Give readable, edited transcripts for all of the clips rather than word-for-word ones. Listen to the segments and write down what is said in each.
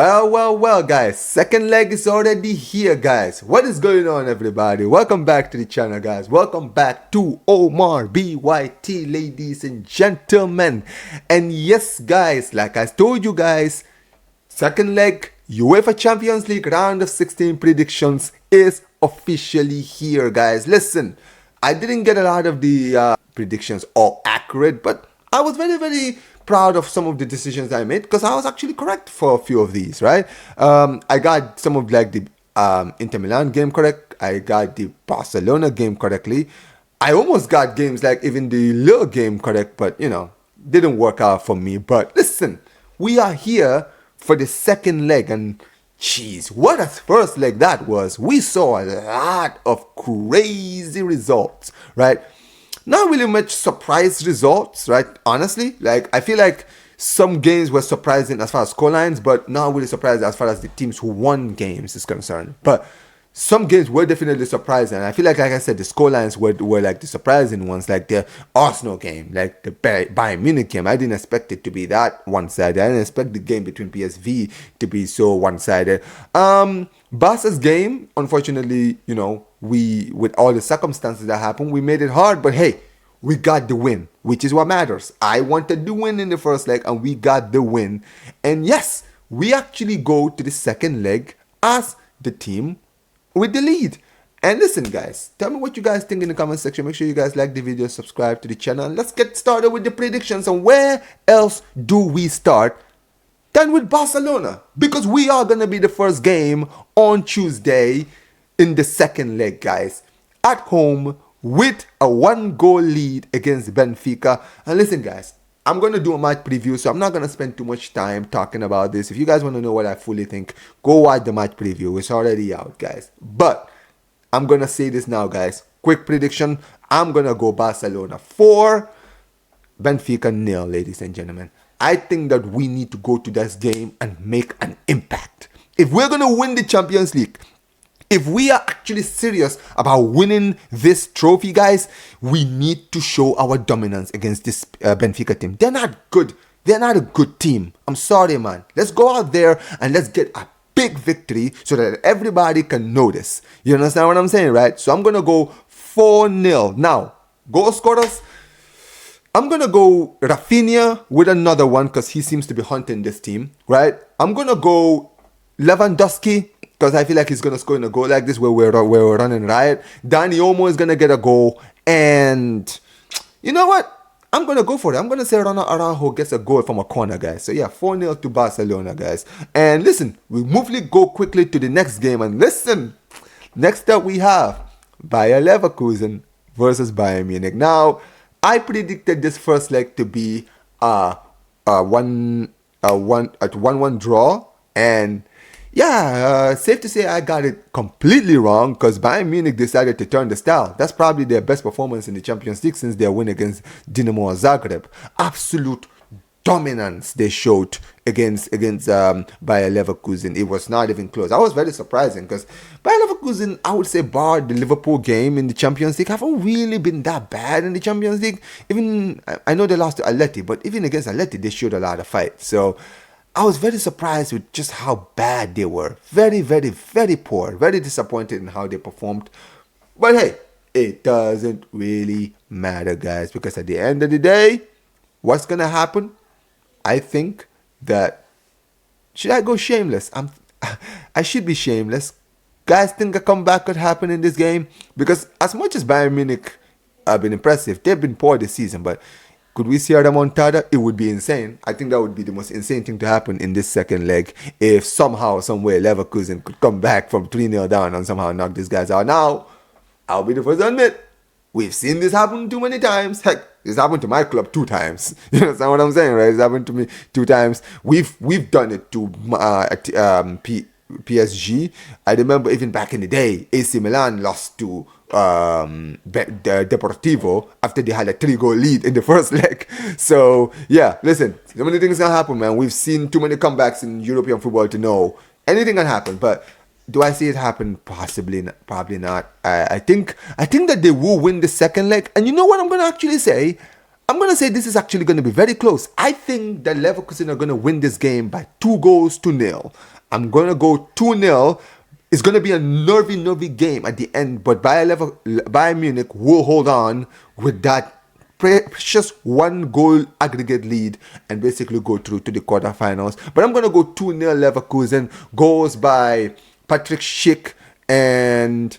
Well, guys. Second leg is already here, guys. What is going on, everybody? Welcome back to the channel, guys. Welcome back to Omar BYT, ladies and gentlemen. And yes, guys, like I told you guys, second leg UEFA Champions League round of 16 predictions is officially here, guys. Listen, I didn't get a lot of the predictions all accurate, but I was very proud of some of the decisions I made because I was actually correct for a few of these, right? I got some of like the Inter Milan game correct. I got the Barcelona game correctly. I almost got games like even the Lille game correct, but you know, didn't work out for me. But listen, we are here for the second leg, and jeez, what a first leg that was. We saw a lot of crazy results, right? Not really much surprise results, right? Honestly, like I feel like some games were surprising as far as scorelines, but not really surprising as far as the teams who won games is concerned. But some games were definitely surprising. I feel like I said, the scorelines were like the surprising ones, like the Arsenal game, like the Bayern Munich game. I didn't expect it to be that one-sided. I didn't expect the game between PSV to be so one-sided. Barca's game, unfortunately, you know, with all the circumstances that happened, we made it hard, but hey, we got the win, which is what matters. I wanted the win in the first leg, and we got the win. And yes, we actually go to the second leg as the team with the lead. And listen, guys, tell me what you guys think in the comment section. Make sure you guys like the video, subscribe to the channel, and let's get started with the predictions. And where else do we start than with Barcelona? Because we are going to be the first game on Tuesday in the second leg, guys, at home with a 1-goal lead against Benfica. And listen, guys, I'm going to do a match preview, so I'm not going to spend too much time talking about this. If you guys want to know what I fully think, go watch the match preview. It's already out, guys. But I'm going to say this now, guys. Quick prediction. I'm going to go Barcelona 4, Benfica 0, ladies and gentlemen. I think that we need to go to this game and make an impact. If we're going to win the Champions League, if we are actually serious about winning this trophy, guys, we need to show our dominance against this Benfica team. They're not good. They're not a good team. I'm sorry, man. Let's go out there and let's get a big victory so that everybody can notice. You understand what I'm saying, right? So I'm going to go 4-0. Now, goal scorers, I'm going to go Rafinha with another one because he seems to be hunting this team, right? I'm going to go Lewandowski, because I feel like he's going to score in a goal like this where we're running riot. Dani Olmo is going to get a goal. And you know what? I'm going to go for it. I'm going to say Ronald Araujo gets a goal from a corner, guys. So yeah, 4-0 to Barcelona, guys. And listen, we go quickly to the next game. And listen, next up we have Bayer Leverkusen versus Bayern Munich. Now, I predicted this first leg to be a 1-1 draw. And yeah, safe to say I got it completely wrong because Bayern Munich decided to turn the style. That's probably their best performance in the Champions League since their win against Dinamo Zagreb. Absolute dominance they showed against Bayer Leverkusen. It was not even close. I was very surprising because Bayer Leverkusen, I would say, barred the Liverpool game in the Champions League, haven't really been that bad in the Champions League. Even, I know they lost to Atleti, but even against Atleti, they showed a lot of fight. So I was very surprised with just how bad they were. Very poor. Very disappointed in how they performed. But hey, it doesn't really matter, guys, because at the end of the day, what's going to happen? I think that, should I go shameless? I should be shameless. Guys think a comeback could happen in this game? Because as much as Bayern Munich have been impressive, they've been poor this season, but could we see a remontada? It would be insane. I think that would be the most insane thing to happen in this second leg if somehow, some way, Leverkusen could come back from 3-0 down and somehow knock these guys out. Now, I'll be the first to admit, we've seen this happen too many times. Heck, this happened to my club 2 times. You understand what I'm saying, right? It's happened to me 2 times. We've done it to PSG. I remember even back in the day, AC Milan lost to Deportivo after they had a 3-goal lead in the first leg. So yeah, listen, so many things can happen, man. We've seen too many comebacks in European football to know anything can happen. But do I see it happen? Possibly, probably not. I think that they will win the second leg. And you know what I'm gonna actually say? I'm going to say this is actually going to be very close. I think that Leverkusen are going to win this game by 2-0. I'm going to go 2-0. It's going to be a nervy game at the end, but Bayern Munich will hold on with that precious 1-goal aggregate lead and basically go through to the quarterfinals. But I'm going to go 2-0 Leverkusen. Goals by Patrick Schick and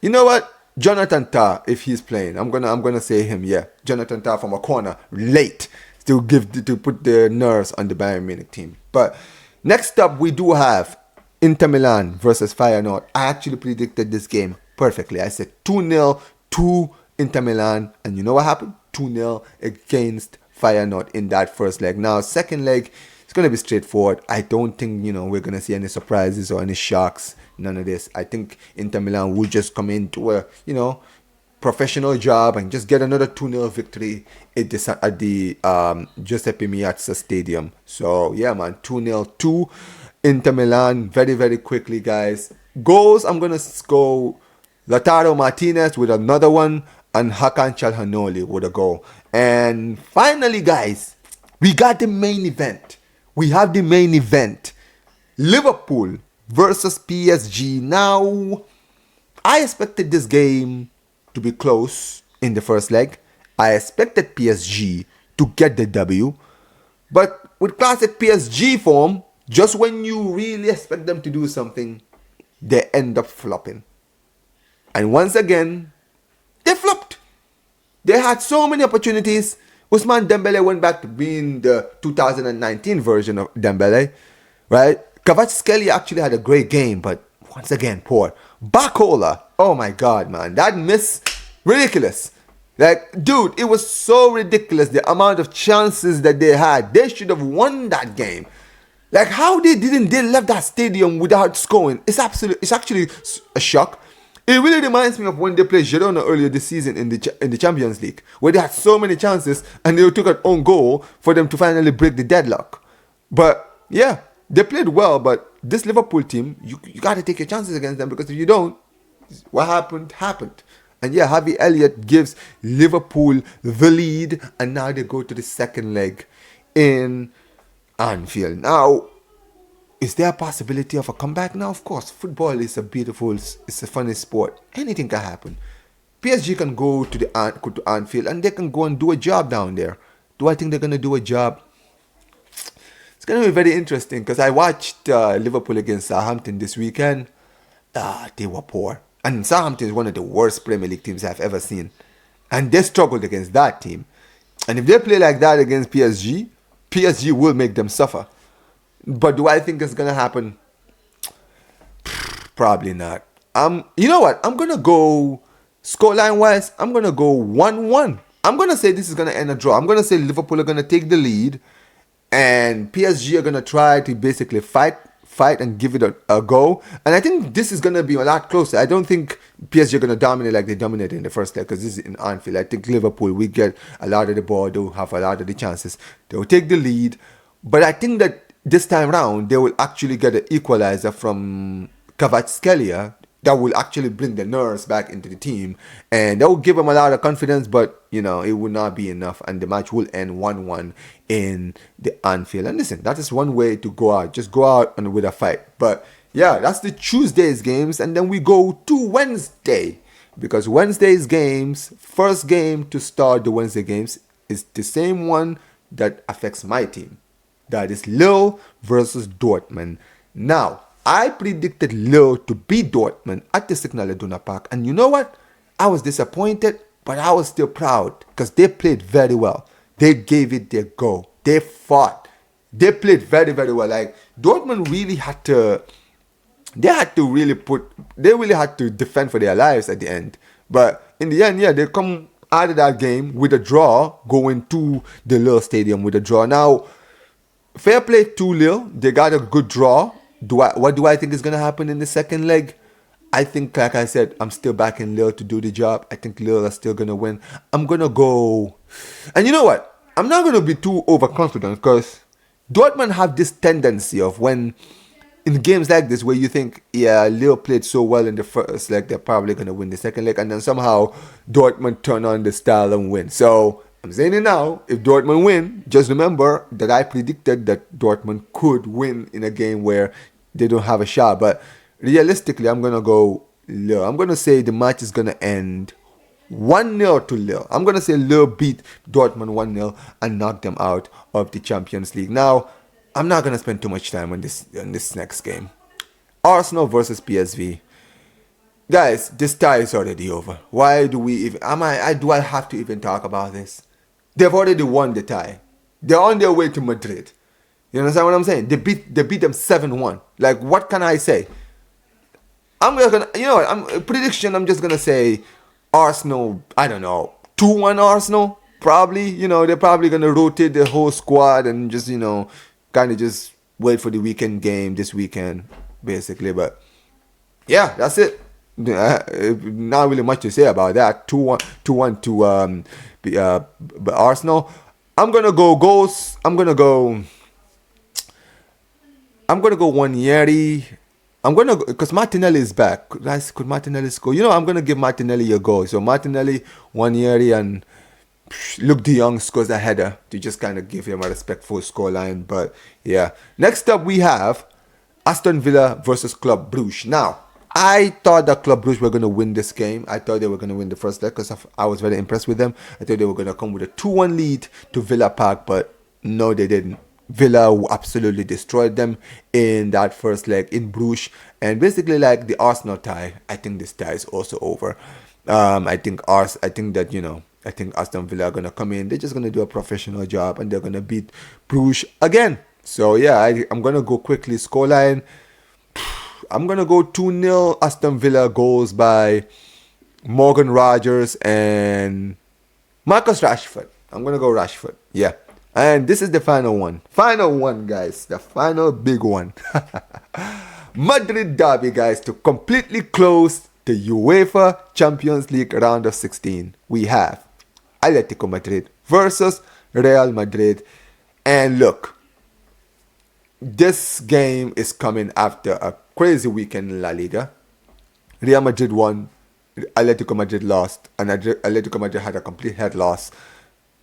you know what? Jonathan Tah, if he's playing. I'm gonna say him, yeah. Jonathan Tah from a corner, late. To put the nerves on the Bayern Munich team. But next up we do have Inter Milan versus Feyenoord. I actually predicted this game perfectly. I said 2-0 to Inter Milan, and you know what happened? 2-0 against Feyenoord in that first leg. Now, second leg, it's going to be straightforward. I don't think, we're going to see any surprises or any shocks. None of this. I think Inter Milan will just come into a, professional job and just get another 2-0 victory at the Giuseppe Meazza Stadium. So, yeah, man, 2-0 to Inter Milan very, very quickly, guys. Goals, I'm going to go Lautaro Martinez with another one and Hakan Çalhanoğlu with a goal. And finally, guys, we got the main event. We have the main event. Liverpool versus PSG. Now, I expected this game to be close in the first leg. I expected PSG to get the W. But with classic PSG form, just when you really expect them to do something, they end up flopping. And once again, they flopped. They had so many opportunities. Ousmane Dembele went back to being the 2019 version of Dembele, right? Kvaratskhelia actually had a great game, but once again, poor. Barcola, oh my God, man. That miss, ridiculous. Like, dude, it was so ridiculous, the amount of chances that they had. They should have won that game. Like, how they left that stadium without scoring. It's actually a shock. It really reminds me of when they played Girona earlier this season in the Champions League, where they had so many chances and they took an own goal for them to finally break the deadlock. But yeah, they played well, but this Liverpool team, you got to take your chances against them, because if you don't, what happened. And yeah, Harvey Elliott gives Liverpool the lead, and now they go to the second leg in Anfield. Now, is there a possibility of a comeback? Now, of course, football is it's a funny sport. Anything can happen. PSG can go to Anfield and they can go and do a job down there. Do I think they're going to do a job? It's going to be very interesting, because I watched Liverpool against Southampton this weekend. They were poor. And Southampton is one of the worst Premier League teams I've ever seen. And they struggled against that team. And if they play like that against PSG, PSG will make them suffer. But do I think it's going to happen? Probably not. You know what? I'm going to go, scoreline-wise, I'm going to go 1-1. I'm going to say this is going to end a draw. I'm going to say Liverpool are going to take the lead, and PSG are going to try to basically fight and give it a go. And I think this is going to be a lot closer. I don't think PSG are going to dominate like they dominated in the first leg, because this is in Anfield. I think Liverpool will get a lot of the ball. They'll have a lot of the chances. They'll take the lead. But I think that this time round, they will actually get an equalizer from Kvaratskhelia that will actually bring the nerves back into the team. And that will give them a lot of confidence, but, it will not be enough. And the match will end 1-1 in the Anfield. And listen, that is one way to go out. Just go out and with a fight. But, yeah, that's the Tuesday's games. And then we go to Wednesday. Because Wednesday's games, first game to start the Wednesday games, is the same one that affects my team. That is Lille versus Dortmund. Now, I predicted Lille to beat Dortmund at the Signal Iduna Park. And you know what? I was disappointed, but I was still proud, because they played very well. They gave it their go. They fought. They played very, very well. Like, Dortmund really had to... They really had to defend for their lives at the end. But in the end, yeah, they come out of that game with a draw, going to the Lille Stadium with a draw. Now, fair play to Lille. They got a good draw. What do I think is going to happen in the second leg? I think, like I said, I'm still backing Lille to do the job. I think Lille are still going to win. I'm going to go... And you know what? I'm not going to be too overconfident, because Dortmund have this tendency of when... In games like this where you think, yeah, Lille played so well in the first leg, they're probably going to win the second leg. And then somehow Dortmund turn on the style and win. So I'm saying it now. If Dortmund win, just remember that I predicted that Dortmund could win in a game where they don't have a shot. But realistically, I'm going to go Lille. I'm going to say the match is going to end 1-0 to Lille. I'm going to say Lille beat Dortmund 1-0 and knock them out of the Champions League. Now, I'm not going to spend too much time on this next game. Arsenal versus PSV. Guys, this tie is already over. Why do we even... do I have to even talk about this? They've already won the tie. They're on their way to Madrid. You understand what I'm saying? They beat them 7-1. Like, what can I say? I'm just gonna... You know what? Prediction, I'm just gonna say Arsenal, I don't know, 2-1 Arsenal? Probably. You know, they're probably gonna rotate the whole squad and just, you know, kind of just wait for the weekend game this weekend, basically. But, yeah, that's it. Not really much to say about that. 2-1 to Arsenal. I'm gonna go goals. I'm gonna go Wanyeri. Because Martinelli is back. Could Martinelli score? You know, I'm gonna give Martinelli a goal. So Martinelli, Wanyeri, and Luke De Jong scores a header to just kind of give him a respectful scoreline. But yeah, next up we have Aston Villa versus Club Brugge. Now, I thought that Club Brugge were going to win this game. I thought they were going to win the first leg because I was very impressed with them. I thought they were going to come with a 2-1 lead to Villa Park, but no, they didn't. Villa absolutely destroyed them in that first leg in Bruges. And basically, like the Arsenal tie, I think this tie is also over. I think that, you know, I think Aston Villa are going to come in. They're just going to do a professional job and they're going to beat Bruges again. So, yeah, I'm going to go quickly. Scoreline. I'm going to go 2-0 Aston Villa, goals by Morgan Rogers and Marcus Rashford. I'm going to go Rashford. Yeah. And this is the final one. Final one, guys. The final big one. Madrid derby, guys, to completely close the UEFA Champions League round of 16. We have Atletico Madrid versus Real Madrid. And look, this game is coming after a crazy weekend in La Liga. Real Madrid won, Atletico Madrid lost, and Atletico Madrid had a complete head loss.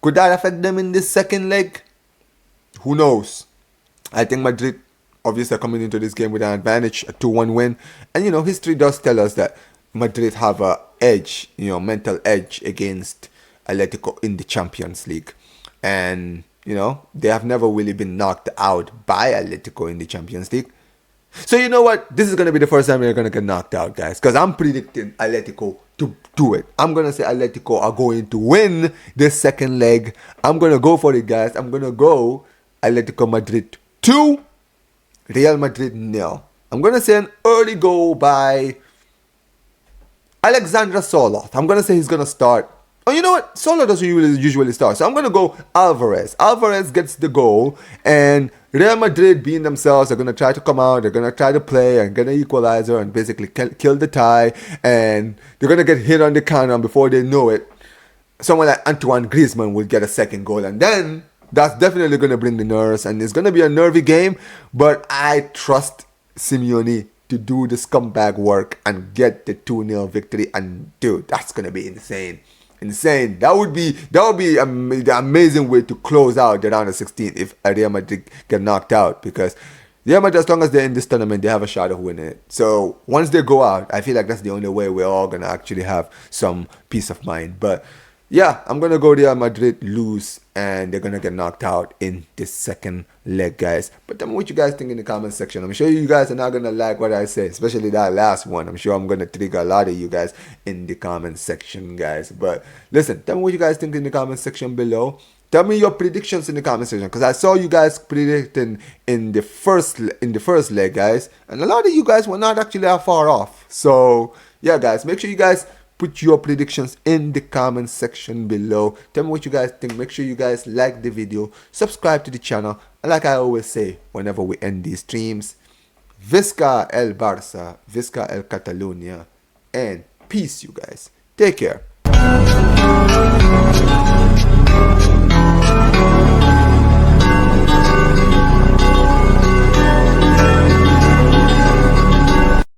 Could that affect them in this second leg? Who knows? I think Madrid obviously are coming into this game with an advantage, a 2-1 win. And, you know, history does tell us that Madrid have a edge, you know, mental edge against Atletico in the Champions League. And, you know, they have never really been knocked out by Atletico in the Champions League. So you know what? This is going to be the first time they're going to get knocked out, guys. Because I'm predicting Atletico to do it. I'm going to say Atletico are going to win this second leg. I'm going to go for it, guys. I'm going to go Atletico Madrid 2, Real Madrid 0. I'm going to say an early goal by Alexandre Sørloth. I'm going to say he's going to start. Oh, you know what? Sørloth doesn't usually start. So I'm going to go Alvarez. Alvarez gets the goal. And Real Madrid, being themselves, are going to try to come out. They're going to try to play and get an equalizer and basically kill the tie. And they're going to get hit on the counter. And before they know it, someone like Antoine Griezmann will get a second goal. And then that's definitely going to bring the nerves. And it's going to be a nervy game. But I trust Simeone to do the scumbag work and get the 2-0 victory. And dude, that's going to be insane. Insane. That would be the amazing way to close out the round of 16 if Real Madrid get knocked out, because Real Madrid, as long as they're in this tournament, they have a shot of winning it. So once they go out, I feel like that's the only way we're all gonna actually have some peace of mind. But yeah, I'm gonna go Real Madrid lose and they're gonna get knocked out in this second leg, guys. But tell me what you guys think in the comment section. I'm sure you guys are not gonna like what I say, especially that last one. I'm sure I'm gonna trigger a lot of you guys in the comment section, guys. But listen, tell me what you guys think in the comment section below. Tell me your predictions in the comment section, because I saw you guys predicting in the first leg, guys, and a lot of you guys were not actually that far off. So yeah, guys, make sure you guys put your predictions in the comment section below. Tell me what you guys think. Make sure you guys like the video, subscribe to the channel, and like I always say whenever we end these streams, Visca el Barça, Visca el Catalunya, and peace, you guys. Take care.